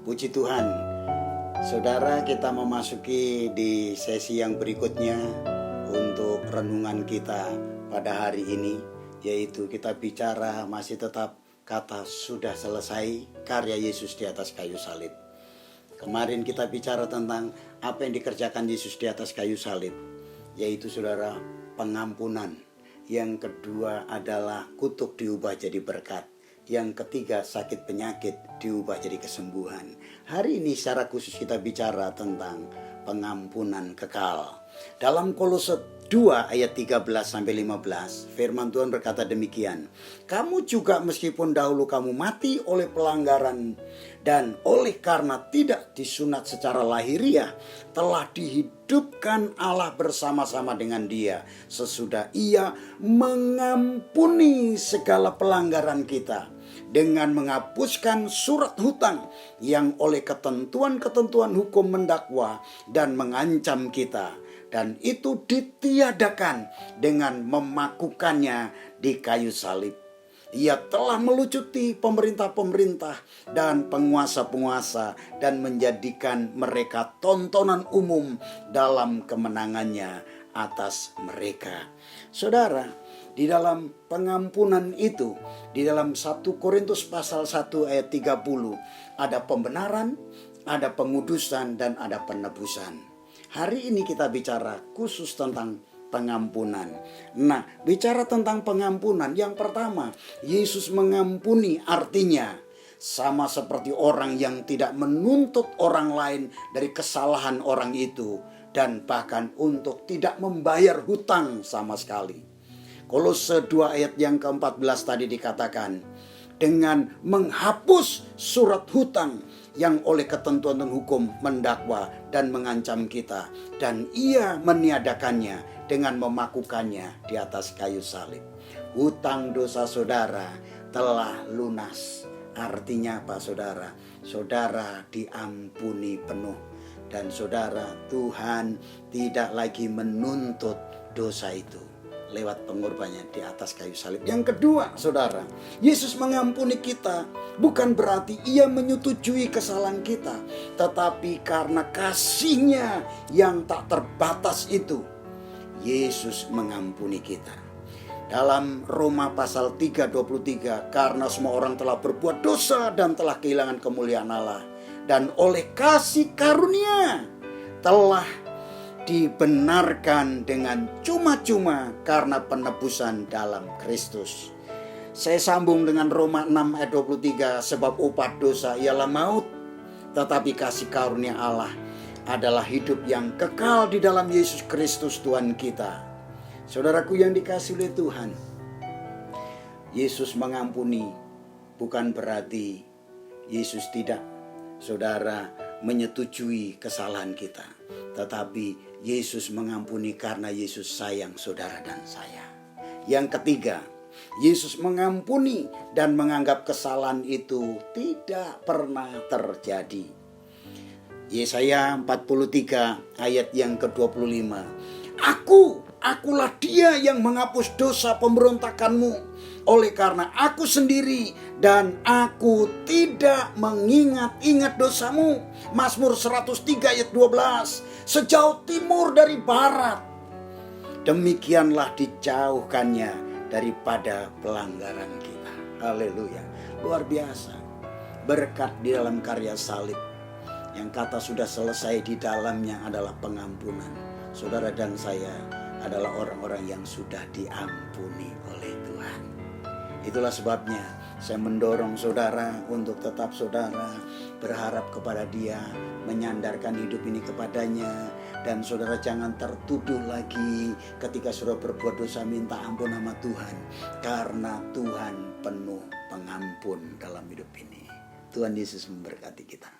Puji Tuhan, saudara, kita memasuki di sesi yang berikutnya untuk renungan kita pada hari ini, yaitu kita bicara masih tetap kata sudah selesai, karya Yesus di atas kayu salib. Kemarin kita bicara tentang apa yang dikerjakan Yesus di atas kayu salib, yaitu saudara, pengampunan. Yang kedua adalah kutuk diubah jadi berkat. Yang ketiga, sakit penyakit diubah jadi kesembuhan. Hari ini secara khusus kita bicara tentang pengampunan kekal. Dalam Kolose 2 ayat 13-15, firman Tuhan berkata demikian. Kamu juga meskipun dahulu kamu mati oleh pelanggaran dan oleh karena tidak disunat secara lahiriah, telah dihidupkan Allah bersama-sama dengan Dia sesudah Ia mengampuni segala pelanggaran kita dengan menghapuskan surat hutang yang oleh ketentuan-ketentuan hukum mendakwa dan mengancam kita, dan itu ditiadakan dengan memakukannya di kayu salib. Ia telah melucuti pemerintah-pemerintah dan penguasa-penguasa dan menjadikan mereka tontonan umum dalam kemenangannya atas mereka. Saudara, di dalam pengampunan itu, di dalam 1 Korintus pasal 1 ayat 30, ada pembenaran, ada pengudusan, dan ada penebusan. Hari ini kita bicara khusus tentang pengampunan. Nah, bicara tentang pengampunan, yang pertama, Yesus mengampuni artinya sama seperti orang yang tidak menuntut orang lain dari kesalahan orang itu, dan bahkan untuk tidak membayar hutang sama sekali. Kolose 2 ayat yang ke-14 tadi dikatakan, dengan menghapus surat hutang yang oleh ketentuan dan hukum mendakwa dan mengancam kita, dan Ia meniadakannya dengan memakukannya di atas kayu salib. Hutang dosa saudara telah lunas. Artinya apa, saudara? Saudara diampuni penuh, dan saudara, Tuhan tidak lagi menuntut dosa itu lewat pengorbanannya di atas kayu salib. Yang kedua, saudara, Yesus mengampuni kita bukan berarti Ia menyetujui kesalahan kita, tetapi karena kasih-Nya yang tak terbatas itu, Yesus mengampuni kita. Dalam Roma pasal 3:23, karena semua orang telah berbuat dosa dan telah kehilangan kemuliaan Allah, dan oleh kasih karunia telah dibenarkan dengan cuma-cuma karena penebusan dalam Kristus. Saya sambung dengan Roma 6 ayat 23, sebab upah dosa ialah maut, tetapi kasih karunia Allah adalah hidup yang kekal di dalam Yesus Kristus Tuhan kita. Saudaraku yang dikasihi oleh Tuhan, Yesus mengampuni bukan berarti Yesus tidak, saudara, menyetujui kesalahan kita, tetapi Yesus mengampuni karena Yesus sayang saudara dan saya. Yang ketiga, Yesus mengampuni dan menganggap kesalahan itu tidak pernah terjadi. Yesaya 43 ayat yang ke-25. Akulah Dia yang menghapus dosa pemberontakanmu, oleh karena Aku sendiri dan Aku tidak mengingat-ingat dosamu. Mazmur 103 ayat 12. Sejauh timur dari barat, demikianlah dijauhkannya daripada pelanggaran kita. Haleluya. Luar biasa. Berkat di dalam karya salib, yang kata sudah selesai di dalamnya adalah pengampunan. Saudara dan saya adalah orang-orang yang sudah diampuni oleh Tuhan. Itulah sebabnya saya mendorong saudara untuk tetap saudara berharap kepada Dia, menyandarkan hidup ini kepadanya, dan saudara jangan tertuduh lagi ketika saudara berbuat dosa, minta ampun sama Tuhan, karena Tuhan penuh pengampun dalam hidup ini. Tuhan Yesus memberkati kita.